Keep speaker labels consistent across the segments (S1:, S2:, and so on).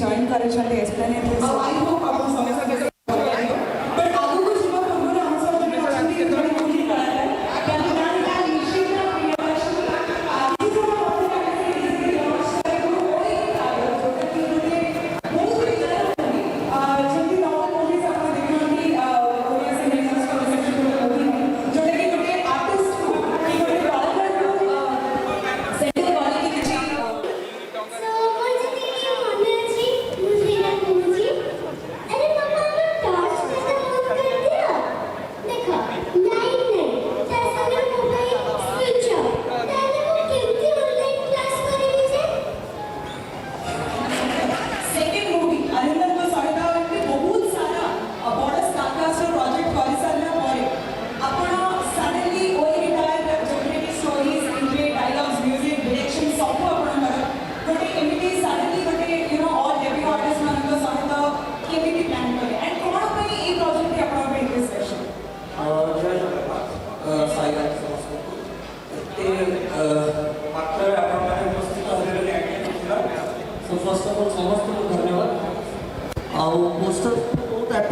S1: Join कर explanatory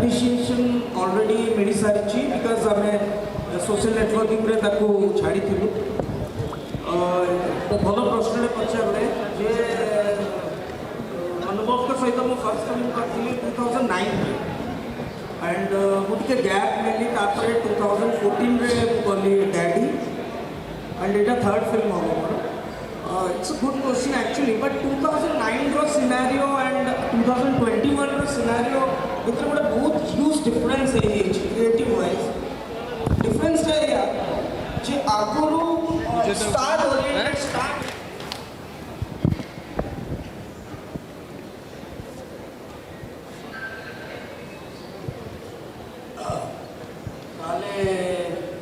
S2: appreciation already मिली सारी because हमें social networking रे ताकू छाड़ी थिलु तो भलो प्रश्न पचारे जे अनुभव के सहित मो फर्स्ट फिल्म करथिली 2009 रे एंड मुझे गैप मिली तापर 2014 रे बोली डैडी एंड इटा थर्ड फिल्म हो मोर it's a good question actually but 2009 रो सिनेरियो एंड 2021 रो सिनेरियो इतना बड़ा बहुत ह्यूज डिफरेंस है क्रिएटिव वाइज डिफरेंस है या जे आगुरु स्टार ओरिएंटेड स्टार ताले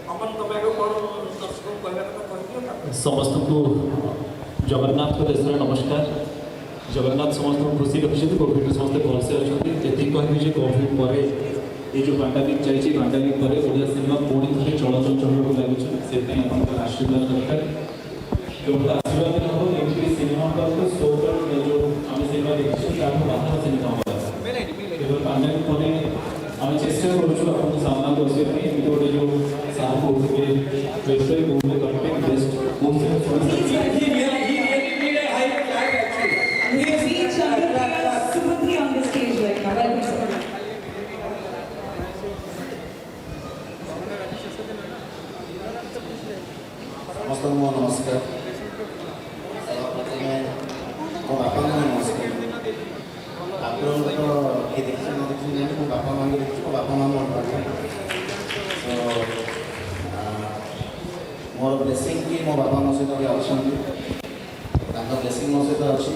S2: अमन तो मेरे को दर्शकों को कहना तो कहदियो
S3: समस्त को जगन्नाथ को देश नमस्कार जगन्नाथ समस्त खुशी रखी कोविड समस्त भलसे अच्छे जी कहि कोविड पर ये जो पैंडेमिक चाहिए पैंडेमिक पर ओडिया सिनेमा पुणी थे चलचल चलू लगे से आशीर्वाद दरकार केवल आशीर्वाद न हो एमती सिनेमा का शो जो आम सिनेमा देखी बाहर सिनेमा केवल पैंडेमिक पर आम चेष्टा करूँ सामना कर गोटे जो सार कहते वेबसाइट कंटेंट बेस्ट
S4: नमस्कार मो बापा माँ नमस्कार आप तो ये देखिए न देखिए मो बापा माँ देखिए मो बापा माँ मोर पाठ तो मोर ब्लेसिंग की मो बापा मो सहित अच्छा ब्लेसिंग मो सहित अच्छी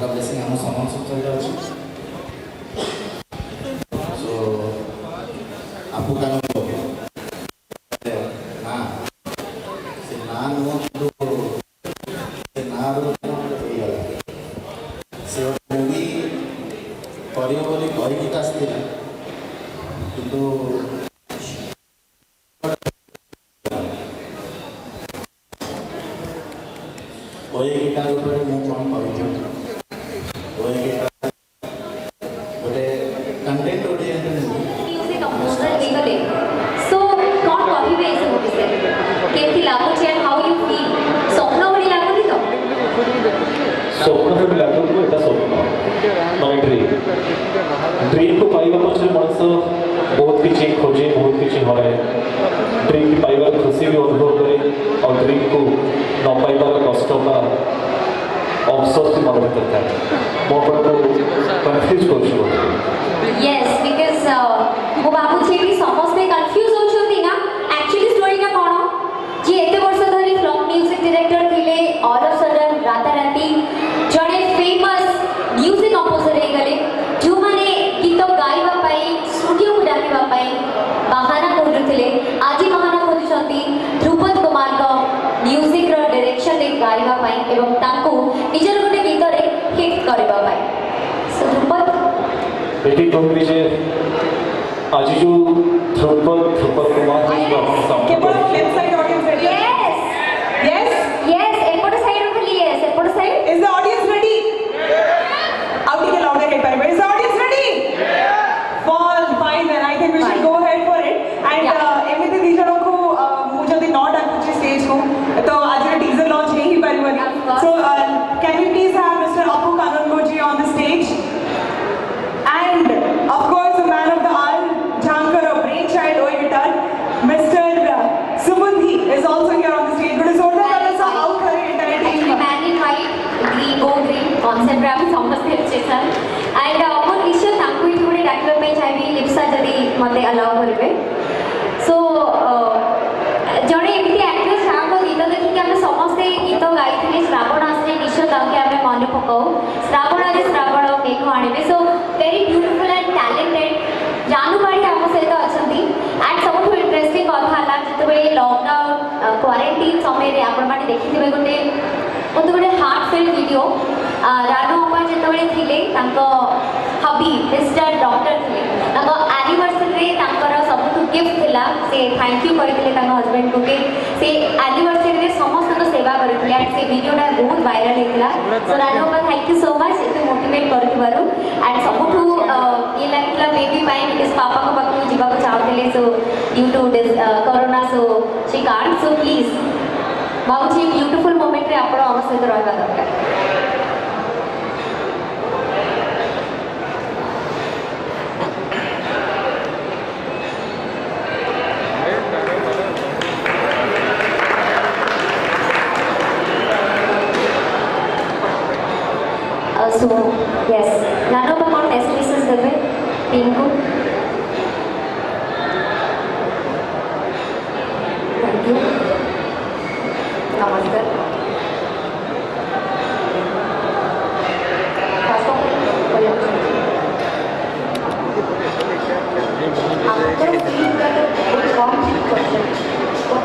S4: ब्लेसिंग आम समस्त सहित अच्छी सो आपको क्या ड्रीम को पाइबा पछरे मनस बहुत किसी खोजे बहुत किसी हराए ड्रीम की पाइबार खुशी भी अनुभव करे और ड्रीम को न पाइबार कष्ट बा अफसोस भी मन भीतर था मो को कंफ्यूज कर
S5: यस बिकॉज़ मो बाबू जी भी समस्त कंफ्यूज होछथि ना एक्चुअली स्टोरी ना कोन जे एते वर्ष धरि फ्लॉप म्यूजिक डायरेक्टर थिले ऑल ऑफ सडन राताराती जड़े फेमस म्यूजिक कंपोजर हे गले जो माने गीत गाइबा पाई स्टूडियो को डाकिबा पाई बहाना खोजुथिले आजि बहाना खोजुछथि ध्रुपद कुमार को म्यूजिक रो डायरेक्शन दे गाइबा पाई एवं ताको निजर गोटे गीत रे हिट करबा पाई सो ध्रुपद
S3: बेटी कहबी जे आज जो ध्रुपद कुमार जी अपन सामने
S1: केवल left side audience ready
S5: yes
S1: yes
S5: yes एपट साइड खाली यस एपट side
S1: is the audience ready
S5: नमस्ते सर एंड मो निश्चय तांको ही गोटे डाकिबा पे चाहिए लिप्सा जदी मते अलाउ करबे सो जड़े एमती एक्टर श्रावण गीत देखिए आम समस्ते गीत गाई श्रावण आसने निश्चय ताके आम मन पकाऊ श्रावण आदि श्रावण मेघ आणवे so very beautiful and talented जानूबाड़ी आम सहित अच्छा एंड सब इंटरेस्टिंग कथा है जो लॉकडाउन क्वारंटाइन समय आपण देखिए गोटे मत गोटे हार्टफेल वीडियो रानू अम्मा जिते थे हबी मिस्टर डॉक्टर थे एनिवर्सरी सब गिफ्ट थिला से थैंक यू करते हजबैंड को कि से एनिवर्सरी समस्त सेवा करते एंड से वीडियोटा बहुत वायरल होता सो रानू अम्मा थैंक यू सो मच ये मोटिवेट कर एंड सब ये लगे बेबी बिकज पापा को पाक जावाक चाहते so due to corona so she can't so please भावी ब्यूटीफुल मोमेंट रे आपण आम सहित रहा दरकार सो यस नानो कौन टेस्ट पीसेस देवे टीम को थैंक यू नमस्कार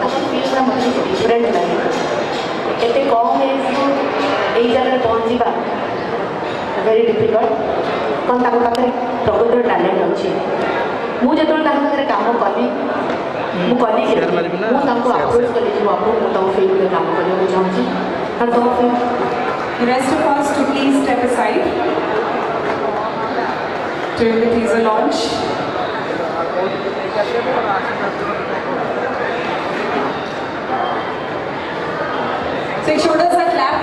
S1: डिफरेंट लगे एते कम एज यही जगह पहुँचा वेरी डिफिकल्ट कौन पाखे प्रकृत टैलेंट अच्छे मुझे पाखे कम कली मुझे अप्रोच कली बाबू मुझे फिल्म में काम करने चाहिए
S6: rest of us to please step aside during the teaser launch. So एक छोटा सा clap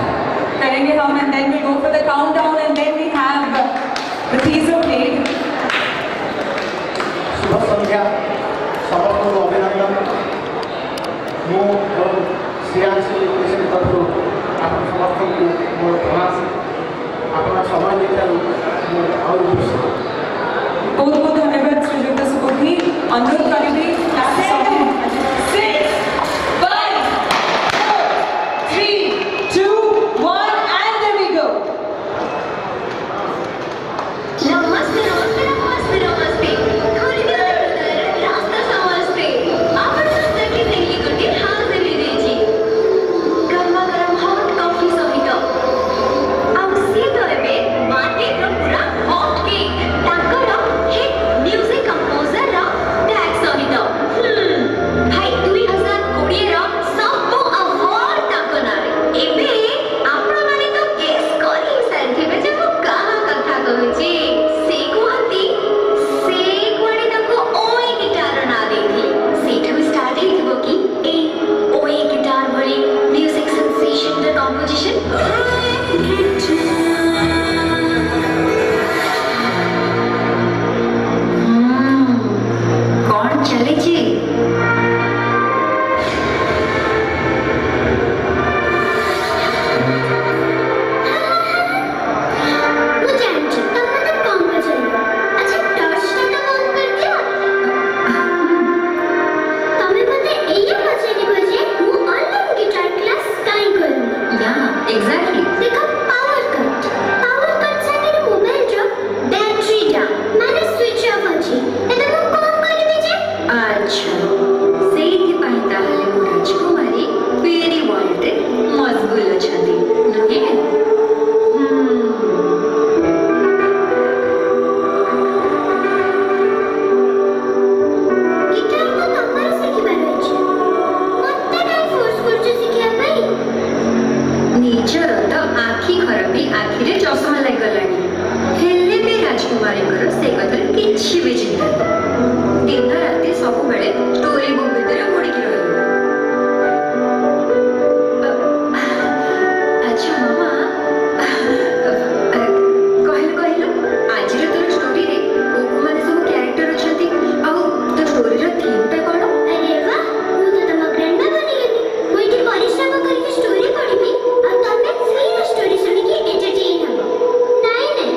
S6: करेंगे हम and then we go for the countdown and then we have the teaser played.
S7: शुभ संध्या समस्त को अभिनंदन मो श्रेयांश एजुकेशन तरफ आप समस्त को मोर प्रणाम अपना समय देते और
S6: बहुत बहुत धन्यवाद श्रीजुक्त सुबोधी अनुरोध करेंगे clap song 6 5 4 3 2 1 and there we go.
S5: नमस्ते नमस्ते नमस्ते नमस्ते रास्ता समझते आपण सके देखि गोटे हाथ ले देछि गरमा गरम हॉट कॉफी सहित आउ सी तोरे माटी रो पूरा हॉट केक ताकर हे म्यूजिक कंपोजर रा टैग सहित भाई 2020 रा सब अवार्ड ताकनारे एबे आपण माने तो गेस करी सारथिबे जे मु काहा कथा कहूची से कुहती से कुआडे ताको ओए गिटार ना देथि सेठु स्टार्ट हेथिबो कि ए ओए गिटार भली म्यूजिक सेंसेशन द कंपोजिशन कौन चले छी Exactly. देखो पावर कट संगे मोबाइल जो बैटरी डा माने स्विच ऑफ अछि एते मु कोन करबे जे अच्छा सेही पई ताले मु राजकुमारी वेरी वर्ल्ड रे मजबूल अछती नहे गिटार को तमर सिखिबार अछि मते काई फोर्स करछ सिखिया पई निजर तो आखि खराबी आखिरे चश्मा लगलानी हेले भी राजकुमारी से कथा किछि भी चिंता दिन राति सब बेले स्टोरी बुक भीतर पढ़ी रही अच्छा मामा कहलु आज तोर स्टोरी रे को माने सब कैरेक्टर अछती आ तो स्टोरी रो थीम ता कोन अरे वाह मु तो तम ग्रैंडमा बनी गेली कोई के परिश्रम करके स्टोरी पढ़ी आ तमे फ्री स्टोरी सुनी के एंटरटेन हबो नहीं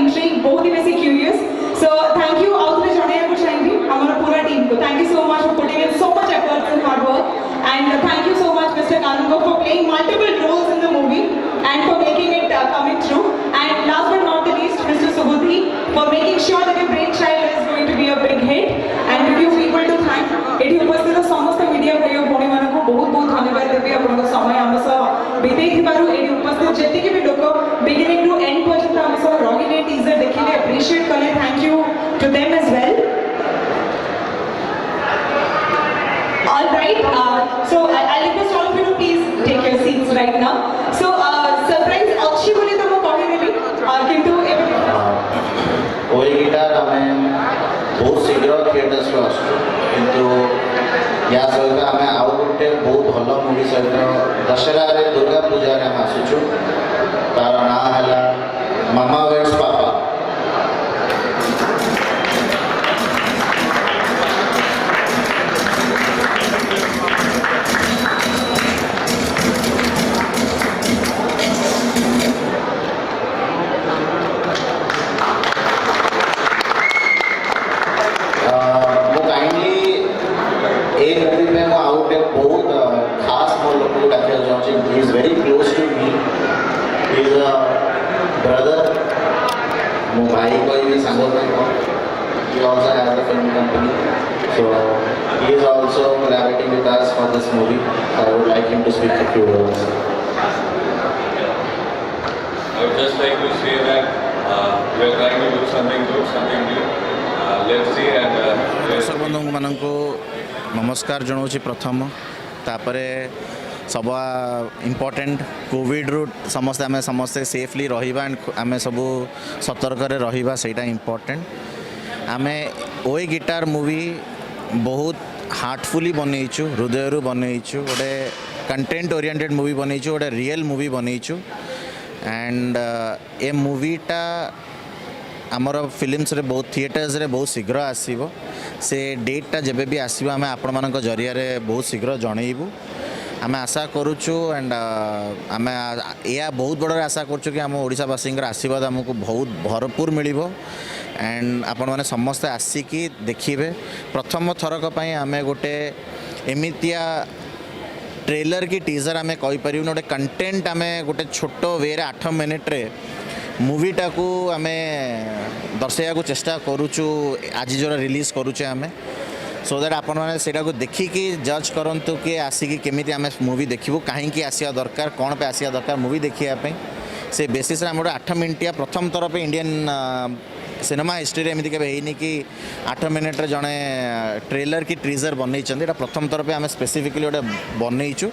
S6: इंट्रिग बहुत ही बेसी क्यूरियस सो थैंक यू आउट रे जाने को चाहिए हमारा पूरा टीम को thank you so much for putting in so much efforts and hard work and thank you so much mister Kanungo for playing multiple roles in the movie and for making it coming true. And last but not the least, Mr. Subudhi, for making sure that your brainchild is going to be a big hit. And if you people to thank, it उपस्थित समस्त media भाई भौणी मान को बहुत बहुत धन्यवाद देवी आपन समय आम सह बितेई थिबारु एडी उपस्थित जेति के भी लोक बिगिनिंग टू एंड पर्यंत आम सह रहिने टीजर देखिले अप्रिशिएट कले thank you to them as well. All right, so I request all of you to please take your seats right now. So surprise अच्छी बोली तो मैं कहे देली किंतु
S8: ओए गिटार हमें बहुत शीघ्र थिएटर्स को आसु किंतु या सहित आम आउ गोटे बहुत भल मूवी सहित दशहरा दुर्गा पूजा आम आसुचु तार ना है मामा वेट्स पापा. He is very close to me. He is a brother. My भाई को भी संग में He also has a film company. So he is also collaborating with us for this movie. So I would like him to speak a few words.
S9: I would just like to say that we are trying to do something good, something new. Let's see and
S8: दर्शक बंधु मानक नमस्कार जनाऊँ प्रथम तापरे सब important Covid रु समस्ते आम समस्ते सेफली रहिबा एंड आम सब सतर्क रहिबा सेटा इम्पोर्टेंट. आम ओए गिटार मूवी बहुत हार्टफुली बनईचु हृदय बनईचु गोटे कंटेंट ओरिएंटेड मूवी बनईचु गोटे रियल मूवी बनईचु एंड ए मूवीटा आमर फिल्म्स रे बहुत थिएटर्स रे बहुत शीघ्र आसीबो से डेटटा जेबे भी आसीबो आम आपण मानक जरिया रे बहुत शीघ्र जनईबू. आम आशा करुचु एंड आम या बहुत बड़ आशा करुचु कि आम ओडिशावासी आशीर्वाद आमको बहुत भरपूर मिलिबो एंड आपण माने समस्ते आसिकी देखिबे. प्रथम थरक पई आम गोटे एमितिया ट्रेलर की टीजर आम कहि परिउ गोटे कंटेंट आम गोटे छोट वे 8 मिनिट रे मूवीटा को आम दर्शाइया को चेष्टा करुचु आज जो रिलीज करुचे आम सो दैट आपण मैंने सेटा को देखिकी जज करंतु कि आसिकी केमिति आम मूवी देखिबू कहीं आसिया दरकार कौन पे आसिया दरकार मूवी देखिया से बेसिस आम गोटे 8 मिनिटिया प्रथम थर पे इंडियन सिनेमा हिस्ट्री एमती के होनी कि 8 मिनिट जड़े ट्रेलर की टीजर बनई प्रथम थर पे आम स्पेसिफिकली गोटे बनईचु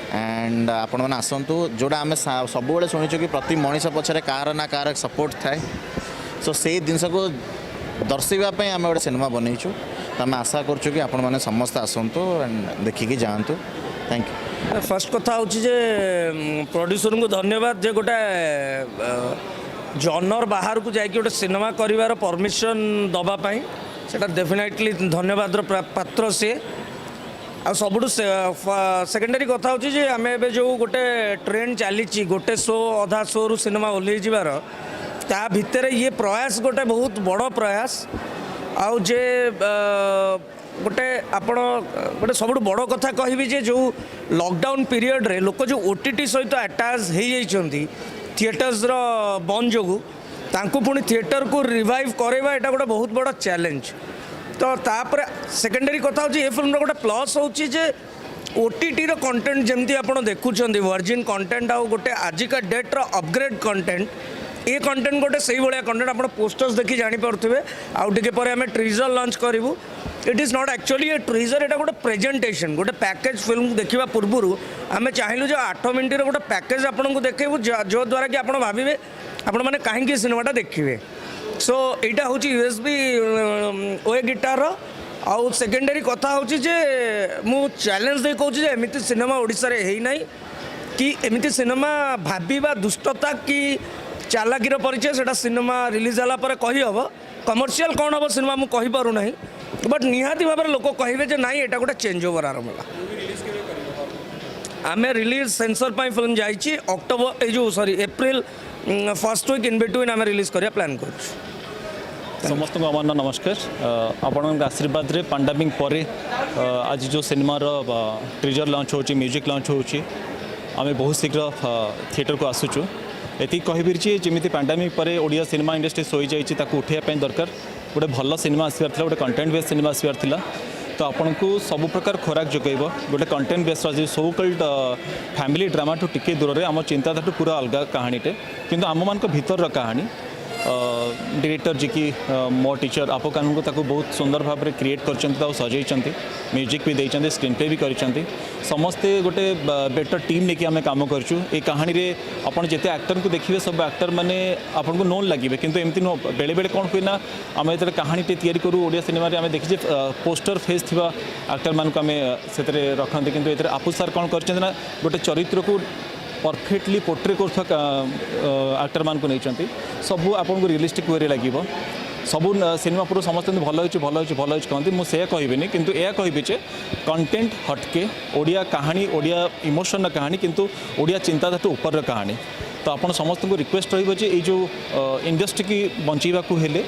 S8: एंड आपण मैंने आसतु जोड़ा आम सब शुणुचु कि प्रति मनीष पछरे कार ना कार सपोर्ट थाए सो से जिनस को दर्शाइवाई आम गोटे सिनेमा बनईचु तो आम आशा करूँ कि आपण मैंने समस्त आसतु एंड देखिकी जातु. Thank you.
S10: फर्स्ट कथा हूँ जे प्रोड्यूसर को धन्यवाद जे गोटे जॉनर बाहर को जाकि गोटे सिनेमा करिवार परमिशन दवापाई सेटा डेफिनेटली धन्यवाद पात्र सी आ सबुठ सेकेंडरी कथा हूँ जे आम ए जो गोटे ट्रेंड चली गोटे शो अधा शो रु सिनेमा ओल्लै जीवार ता भितर ये प्रयास गोटे बहुत बड़ प्रयास आउ जे गोटे आपण गोटे सब बड़ कथा कहबी जे जो लॉकडाउन पीरियड रे लोक जो ओटीटी सहित अटैच हो थिएटर्स बंद जो तांको पुणी थिएटर को रिवाइव करवा एटा गोटे बहुत बड़ा चैलेंज. तो तापर सेकेंडरी कथा हो ये फिल्म गोटे प्लस होची जे ओटीटी रो कंटेंट जमती आपण देखुछंदी वर्जिन कंटेंट आ गोटे आजिका डेट रो अपग्रेड कंटेंट ये कंटेंट गोटे से भाया कंटेंट आप पोस्टर्स देखी जापे आउ टे पर आम ट्रीजर लॉन्च करूँ. It is not actually A treasure एटा गोटे प्रेजेंटेशन गोटे पैकेज फिल्म देखा पूर्व आम चाहिए जो 8 मिनट गोटे पैकेज आपको देखू जो द्वारा कि आप भावे आपण मैंने कहीं सिनेमाटा देखिए. सो यहाँ हूँ यूएसबी ओए गिटार आउ सेकेंडरी कथा हूँ जे मु चैलेंज दे कहूँ एमती सिनेमा ओडिशा रे है ना कि एमती सिनेमा भाबा दुष्टता कि चालाकीर परिचय से सिनेमा रिलीज होला पर कही हम कमर्शियल कौन हम सिनेमा मुझे कहीपरू ना बट निहाती भाव लोक कहे ना यहाँ गोटे चेंज ओवर आरंभ है आम रिलीज सेंसर पर फिल्म जाइए अक्टोबर जो sorry April first week in between आम रिलीज करिया प्लान कर
S3: समस्त को अमान नमस्कार आपण आशीर्वाद रे पांडामिक पर आज जो सिनेमार ट्रिजर लॉन्च हो म्यूजिक लॉन्च हो आम बहुत शीघ्र थिएटर को आसुचु एति कहबीर जमी पांडामिक पर ओडिया सिनेमा इंडस्ट्री सोई जाइए उठाइबा दरकार गोटे भल सिनेमा आसबार था गोटे कंटेंट बेस्ड सिनेमा आसबार था तो आपन को सब प्रकार खोराक जोगेब गोटे content based so called family drama ठू टिके दूर में आम चिंताधारा पूरा अलग कहानीटे किंतु आम मान भीतर कहानी डायरेक्टर जी की मो टीचर आपो कानून को ताको बहुत सुंदर भाव में क्रिएट कर सजाई म्यूजिक भी देते स्क्रीन प्ले भी कर समस्ते गोटे बेटर टीम लेकिन आम कम करचु ए कहानी रे आपन जिते एक्टर को देखिए सब एक्टर माने आपन को नोन लगे किंतु एमती नो बेले बेले कौन हुए ना आम जो कहानी तैयारी करूँ ओडिया सिनेमा आम देखीजे पोस्टर फेस थी एक्टर मान को आम से रखते किंतु आपू सार कौन कर गोटे चरित्र को परफेक्टली पोर्ट्रे कर एक्टर मान को नहीं सबू आपन को रियलिस्टिक वे लगे सबू सिनेमा पूरा समस्त भल भल कहते मुझे कहबी किंतु यह कहबी जे कंटेंट हटके ओडिया कहानी ओडिया इमोशन कहानी किंतु ओडिया चिंताधारा ऊपर कहानी तो आपन समस्त को रिक्वेस्ट रही जो इंडस्ट्री की बंचेवा को हेले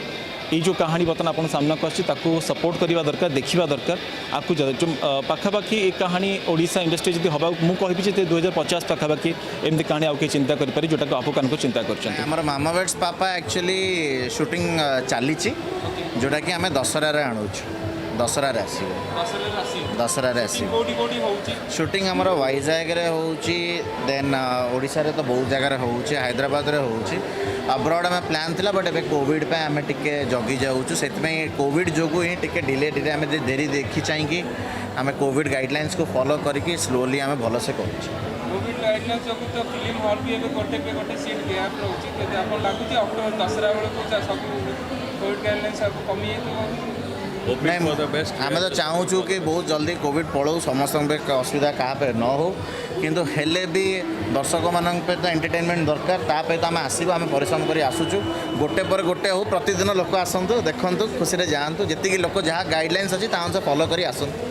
S3: ये जो कहानी बर्तमान आप सामना को आसी सपोर्ट करवा दरकार देखा दरकार आपको जो पाखापाखि ये कहानी ओडिशा इंडस्ट्री जब हवा मुझे कहबी 2050 पाखापाखि एमती कहानी आउ चिंता करें जोटा को आपको को चिंता कर
S8: मामा बेट्स पापा एक्चुअली शूटिंग चली जोटा कि आम दशहरा आणुचु दशहरा शूटिंग आमर वाइजैग होची देन ओडिशा रे तो बहुत जगह होची हैदराबाद रे होची अब्रॉड में प्लान थिला बट एबे कोविड पे आम टिके जगी जाऊँ से कोविड जो ही टिके डिले डिले आम देरी देखी चाहिए आम कोविड गाइडलाइंस को फॉलो करके स्लोली आम भल से कर
S11: कोविड गाइडलाइंस जो तो फिल्म हॉल भी एबे गोटे सीट गैप रहउची तो आपन लागुची अक्टोबर दसरा बेले को सब कोविड गाइडलाइंस सब कमी
S8: आम तो चाहूँ कि बहुत जल्दी कोविड पड़ो समस्त असुविधा क्या पे न हो किंतु हेले भी दर्शक मान पे तो एंटरटेनमेंट दरकार ताप तो आम आसबू आम परिश्रम कर आसुचु गोटे पर गोटे हो प्रतिदिन लोक आसतु देखु खुशी जातु जी लोक जहाँ गाइडलाइंस अच्छी से फॉलो कर आसतु।